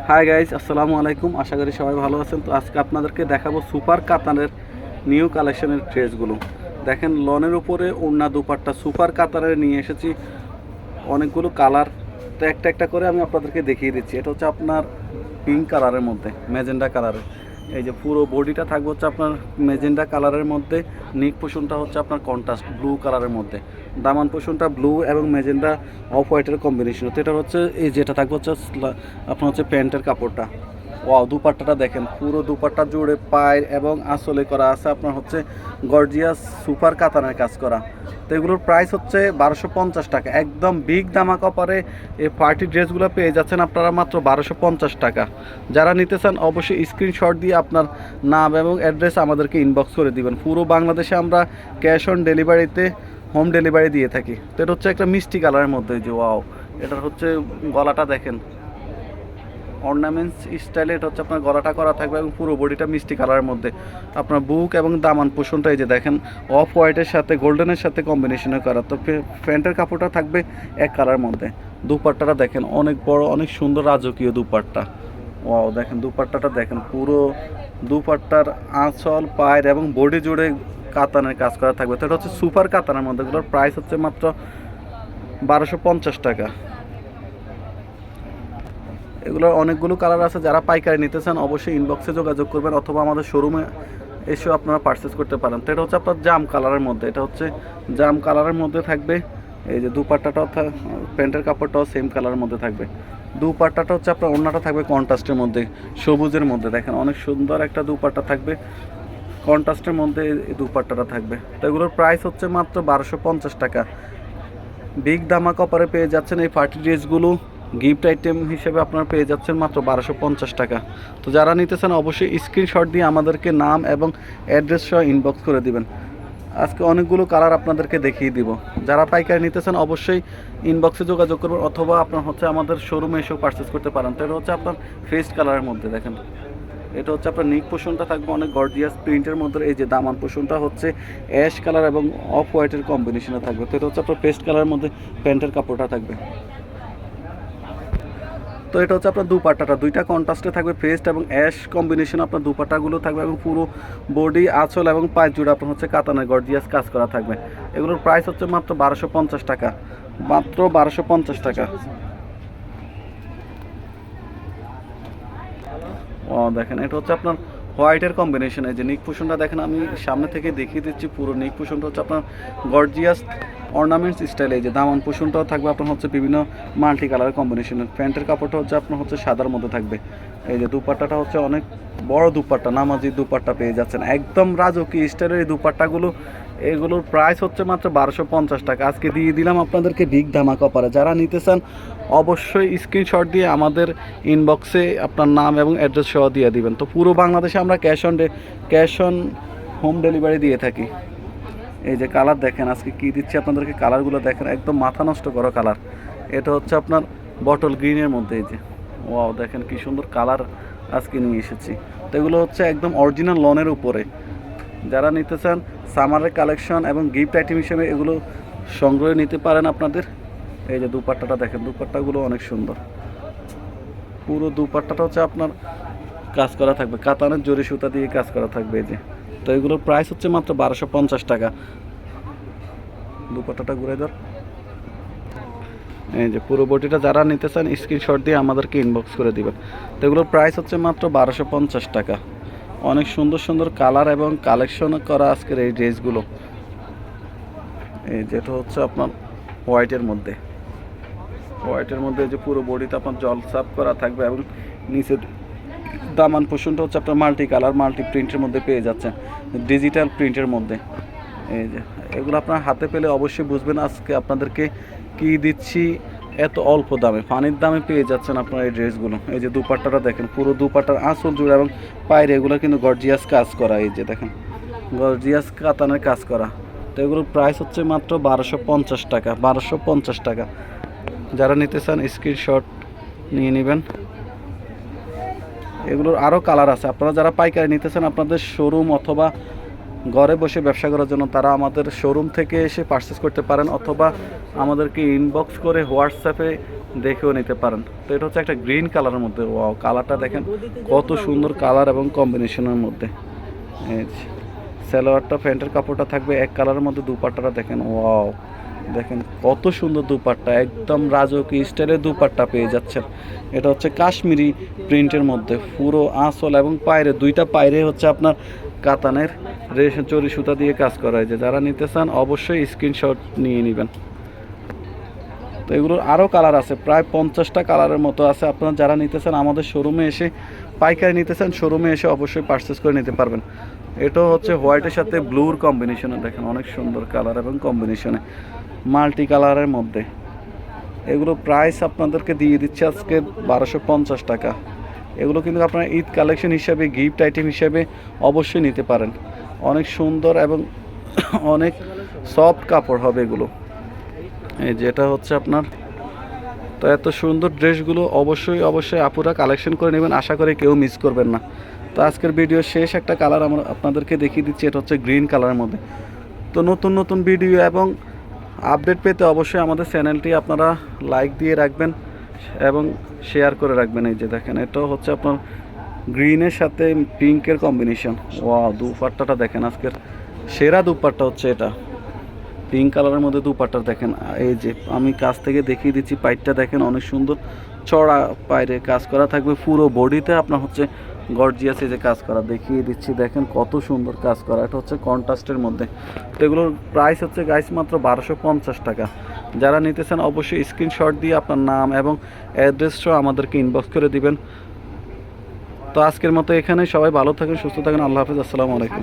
Hi guys, আসসালামু আলাইকুম। আশা করি সবাই ভালো আছেন। তো আজকে আপনাদেরকে দেখাবো সুপার কাতানের নিউ কালেকশনের ড্রেসগুলো। দেখেন, লনের উপরে ওড়না দুপাট্টা সুপার কাতানের নিয়ে এসেছি অনেকগুলো কালার। তো একটা একটা করে আমি আপনাদেরকে দেখিয়ে দিচ্ছি। এটা হচ্ছে আপনার পিঙ্ক কালারের মধ্যে, ম্যাজেন্ডা কালারের। এই যে পুরো বডিটা থাকবে হচ্ছে আপনার ম্যাজেন্ডা কালারের মধ্যে, নিক পোষণটা হচ্ছে আপনার কন্ট্রাস্ট ব্লু কালারের মধ্যে, দামান পোষণটা ব্লু এবং ম্যাজেন্ডা অফ হোয়াইটের কম্বিনেশন। তো এটা হচ্ছে এই যেটা থাকবে হচ্ছে আপনার হচ্ছে প্যান্টের কাপড়টা। ওয়াও, দুপাট্টাটা দেখেন, পুরো দুপাট্টা জুড়ে পায়ের এবং আঁচলে করা আছে আপনার হচ্ছে গর্জিয়াস সুপার কাতানের কাজ করা। তো এগুলোর প্রাইস হচ্ছে 1250 টাকা। একদম বিগ ধামাকা অফারে এই পার্টি ড্রেসগুলো পেয়ে যাচ্ছেন আপনারা মাত্র 1250 টাকা। যারা নিতে চান অবশ্যই স্ক্রিনশট দিয়ে আপনার নাম এবং অ্যাড্রেস আমাদেরকে ইনবক্স করে দিবেন। পুরো বাংলাদেশে আমরা ক্যাশ অন ডেলিভারিতে হোম ডেলিভারি দিয়ে থাকি। তো এটা হচ্ছে একটা মিষ্টি কালারের মধ্যে, যে ওয়াও, এটার হচ্ছে গলাটা দেখেন, অর্নামেন্টস স্টাইলে এটা হচ্ছে আপনার গলাটা করা থাকবে এবং পুরো বডিটা মিষ্টি কালারের মধ্যে। আপনার বুক এবং দামান পোষণটা এই যে দেখেন, অফ হোয়াইটের সাথে গোল্ডেনের সাথে কম্বিনেশনে করা। তো প্যান্টের কাপড়টা থাকবে এক কালারের মধ্যে। দুপাট্টাটা দেখেন, অনেক বড়, অনেক সুন্দর রাজকীয় দুপাট্টা। ওয়াও, দেখেন দুপাট্টাটা দেখেন, পুরো দুপাট্টার আঁচল, পায়ের এবং বডি জুড়ে কাতানের কাজ করা থাকবে। তো এটা হচ্ছে সুপার কাতানের মধ্যে। এগুলোর প্রাইস হচ্ছে মাত্র 1250 টাকা। এগুলোর অনেকগুলো কালার আছে। যারা পাইকারি নিতে চান অবশ্যই ইনবক্সে যোগাযোগ করবেন অথবা আমাদের শোরুমে এসেও আপনারা পারচেস করতে পারেন। তো এটা হচ্ছে আপনার জাম কালারের মধ্যে, এটা হচ্ছে জাম কালারের মধ্যে থাকবে। এই যে দুপাট্টাটাও প্যান্টের কাপড়টাও সেম কালারের মধ্যে থাকবে। দুপাট্টাটা হচ্ছে আপনার ওড়নাটা থাকবে কন্ট্রাস্টের মধ্যে, সবুজের মধ্যে। দেখেন, অনেক সুন্দর একটা দুপাট্টা থাকবে, কন্ট্রাস্টের মধ্যে এই দুপাট্টাটা থাকবে। তো এগুলোর প্রাইস হচ্ছে মাত্র 1250 টাকা। বিগ ধামাকা অফারে পেয়ে যাচ্ছেন এই পার্টি ড্রেসগুলো। গিফট আইটেম হিসেবে আপনারা পেয়ে যাচ্ছেন মাত্র 1250 টাকা। তো যারা নিতে চান অবশ্যই স্ক্রিনশট দিয়ে আমাদেরকে নাম এবং অ্যাড্রেস সহ ইনবক্স করে দিবেন। আজকে অনেকগুলো কালার আপনাদেরকে দেখিয়ে দিব। যারা পাইকারি নিতে চান অবশ্যই ইনবক্সে যোগাযোগ করবেন অথবা আপনার হচ্ছে আমাদের শোরুমে এসেও পারচেস করতে পারেন। তো এটা হচ্ছে আপনার ফেস্ট কালারের মধ্যে দেখেন, এটা হচ্ছে আপনার নিক পোষণটা থাকবে অনেক গর্জিয়াস প্রিন্টের মধ্যে। এই যে দামান পোষণটা হচ্ছে অ্যাশ কালার এবং অফ হোয়াইটের কম্বিনেশনে থাকবে। তো এটা হচ্ছে আপনার পেস্ট কালারের মধ্যে প্যান্টের কাপড়টা থাকবে। তো এটা হচ্ছে আপনার দুপাট্টাটা, দুইটা কন্ট্রাস্টে থাকবে, পেস্ট এবং অ্যাশ কম্বিনেশন আপনার দুপাট্টাগুলো থাকবে এবং পুরো বডি, আঁচল এবং পায়ের জুড়ে আপনার হচ্ছে কাতানের গর্জিয়াস কাজ করা থাকবে। এগুলোর প্রাইস হচ্ছে মাত্র 1250 টাকা, মাত্র 1250 টাকা। ও দেখেন, এটা হচ্ছে আপনার হোয়াইটের কম্বিনেশন। এই যে নিক পোষণটা দেখেন, আমি সামনে থেকে দেখিয়ে দিচ্ছি। পুরো নিক পোষণটা হচ্ছে আপনার গর্জিয়াস অর্নামেন্টস স্টাইলে। এই যে দামান পোষণটাও থাকবে আপনার হচ্ছে বিভিন্ন মাল্টি কালারের কম্বিনেশনের। প্যান্টের কাপড়টা হচ্ছে আপনার হচ্ছে সাদার মধ্যে থাকবে। এই যে দুপাট্টাটা হচ্ছে অনেক বড় দুপাট্টা, নামাজি দুপাট্টা পেয়ে যাচ্ছেন একদম রাজকীয় স্টাইলের এই দুপাট্টাগুলো। এগুলোর প্রাইস হচ্ছে মাত্র 1250 টাকা। আজকে দিয়ে দিলাম আপনাদেরকে বিগ ধামাকা অফারে। যারা নিতে চান অবশ্যই স্ক্রিনশট দিয়ে আমাদের ইনবক্সে আপনার নাম এবং অ্যাড্রেস সহ দিয়ে দিবেন। তো পুরো বাংলাদেশে আমরা ক্যাশ অন হোম ডেলিভারি দিয়ে থাকি। এই যে কালার দেখেন, আজকে কী দিচ্ছি আপনাদেরকে, কালারগুলো দেখেন, একদম মাথা নষ্ট করা কালার। এটা হচ্ছে আপনার বটল গ্রিনের মধ্যে। এই যে ওয়াও, দেখেন কি সুন্দর কালার আজকে নিয়ে এসেছি। তো এগুলো হচ্ছে একদম অরিজিনাল লনের উপরে। যারা নিতে চান সামারের কালেকশন এবং গিফট আইটেম হিসেবে এগুলো সংগ্রহে নিতে পারেন আপনাদের। এই যে দুপাট্টাটা দেখেন, দুপাট্টাগুলো অনেক সুন্দর। পুরো দুপাট্টাটা হচ্ছে আপনার কাজ করা থাকবে, কাতানের জরি সুতা দিয়ে কাজ করা থাকবে। এই যে, তো এগুলোর প্রাইস হচ্ছে মাত্র 1250 টাকা। দুপাট্টাটা ঘুরে ধর। এই যে পুরো বডিটা যারা নিতে চান স্ক্রিনশট দিয়ে আমাদেরকে ইনবক্স করে দিবেন। তো এগুলোর প্রাইস হচ্ছে মাত্র 1250 টাকা। অনেক সুন্দর সুন্দর কালার এবং কালেকশন করা আজকের এই ড্রেসগুলো। এই যেটা হচ্ছে আপনার হোয়াইটের মধ্যে, হোয়াইটের মধ্যে যে পুরো বডিতে আপনার জল সাপ করা থাকবে এবং নিচে দামান পোষণটা হচ্ছে আপনার মাল্টি কালার, মাল্টি প্রিন্টের মধ্যে পেয়ে যাচ্ছেন, ডিজিটাল প্রিন্টের মধ্যে। এই যে এগুলো আপনার হাতে পেলে অবশ্যই বুঝবেন আজকে আপনাদেরকে কি দিচ্ছি এত অল্প দামে, ফানির দামে পেয়ে যাচ্ছেন আপনার এই ড্রেসগুলো। এই যে দুপাট্টাটা দেখেন, পুরো দুপাট্টার আঁচল জুড়ে এবং পায়ের এগুলো কিন্তু গর্জিয়াস কাজ করা। এই যে দেখেন, গর্জিয়াস কাতানের কাজ করা। তো এগুলোর প্রাইস হচ্ছে মাত্র 1250 টাকা, 1250 টাকা। যারা নিতে চান স্ক্রিনশট নিয়ে নেবেন। এগুলোর আরও কালার আছে। আপনারা যারা পাইকারি নিতে চান আপনাদের শোরুম অথবা ঘরে বসে ব্যবসা করার জন্য তারা আমাদের শোরুম থেকে এসে পারচেস করতে পারেন, অথবা আমাদেরকে ইনবক্স করে হোয়াটসঅ্যাপে দেখেও নিতে পারেন। তো এটা হচ্ছে একটা গ্রিন কালারের মধ্যে, ওয়াও কালারটা দেখেন কত সুন্দর কালার এবং কম্বিনেশনের মধ্যে। এই যে সালোয়ারটা প্যান্টের কাপড়টা থাকবে এক কালারের মধ্যে, দুপাট্টাটা দেখেন ওয়াও, দেখেন কত সুন্দর দুপাট্টা, একদম রাজকীয় স্টাইলের দুপাট্টা পেয়ে যাচ্ছেন। এটা হচ্ছে কাশ্মীরি প্রিন্টের মধ্যে, পুরো আঁচল এবং পায়রে, দুইটা পায়রে হচ্ছে আপনার কাতানের রেশম চড়ি সুতা দিয়ে কাজ করা হয়েছে। যারা নিতে চান অবশ্যই স্ক্রিনশট নিয়ে নেবেন। তো এগুলোর আরও কালার আছে, প্রায় 50টা কালারের মতো আছে। আপনারা যারা নিতে চান আমাদের শোরুমে এসে, পাইকারি নিতে চান শোরুমে এসে অবশ্যই পারচেস করে নিতে পারবেন। এটাও হচ্ছে হোয়াইটের সাথে ব্লুর কম্বিনেশনে, দেখেন অনেক সুন্দর কালার এবং কম্বিনেশনে, মাল্টি কালারের মধ্যে। এগুলো প্রাইস আপনাদেরকে দিয়ে দিচ্ছে আজকে 1250 টাকা। এগুলো কিন্তু আপনারা ঈদ কালেকশন হিসাবে, গিফট আইটেম হিসাবে অবশ্যই নিতে পারেন। অনেক সুন্দর এবং অনেক সফট কাপড় হবে এগুলো। এই যেটা হচ্ছে আপনার, তো এত সুন্দর ড্রেসগুলো অবশ্যই আপুরা কালেকশন করে নেবেন, আশা করি কেউ মিস করবেন না। তো আজকের ভিডিও শেষ একটা কালার আমরা আপনাদেরকে দেখিয়ে দিচ্ছি, এটা হচ্ছে গ্রিন কালারের মধ্যে। তো নতুন ভিডিও এবং আপডেট পেতে অবশ্যই আমাদের চ্যানেলটি আপনারা লাইক দিয়ে রাখবেন এবং শেয়ার করে রাখবেন। এই যে দেখেন এটাও হচ্ছে আপনার গ্রিনের সাথে পিঙ্কের কম্বিনেশন, ওয়াও দুপাট্টাটা দেখেন, আজকের সেরা দুপাট্টা হচ্ছে এটা, পিঙ্ক কালারের মধ্যে দুপাট্টা দেখেন। এই যে আমি কাছ থেকে দেখিয়ে দিচ্ছি, পাইটটা দেখেন অনেক সুন্দর চড়া পায়রে কাজ করা থাকবে, পুরো বডিতে আপনার হচ্ছে গর্জিয়াস এই যে কাজ করা দেখিয়ে দিচ্ছি, দেখেন কত সুন্দর কাজ করা। এটা হচ্ছে কন্ট্রাস্টের মধ্যে। তো এগুলোর প্রাইস হচ্ছে গাইস মাত্র 1250 টাকা। যারা নিতেছেন অবশ্যই স্ক্রিনশট দিয়ে আপনার নাম এবং অ্যাড্রেসটাও আমাদেরকে ইনবক্স করে দিবেন। তো আজকের মতো এখানে, সবাই ভালো থাকেন, সুস্থ থাকেন, আল্লাহ হাফেজ, আসসালামু আলাইকুম।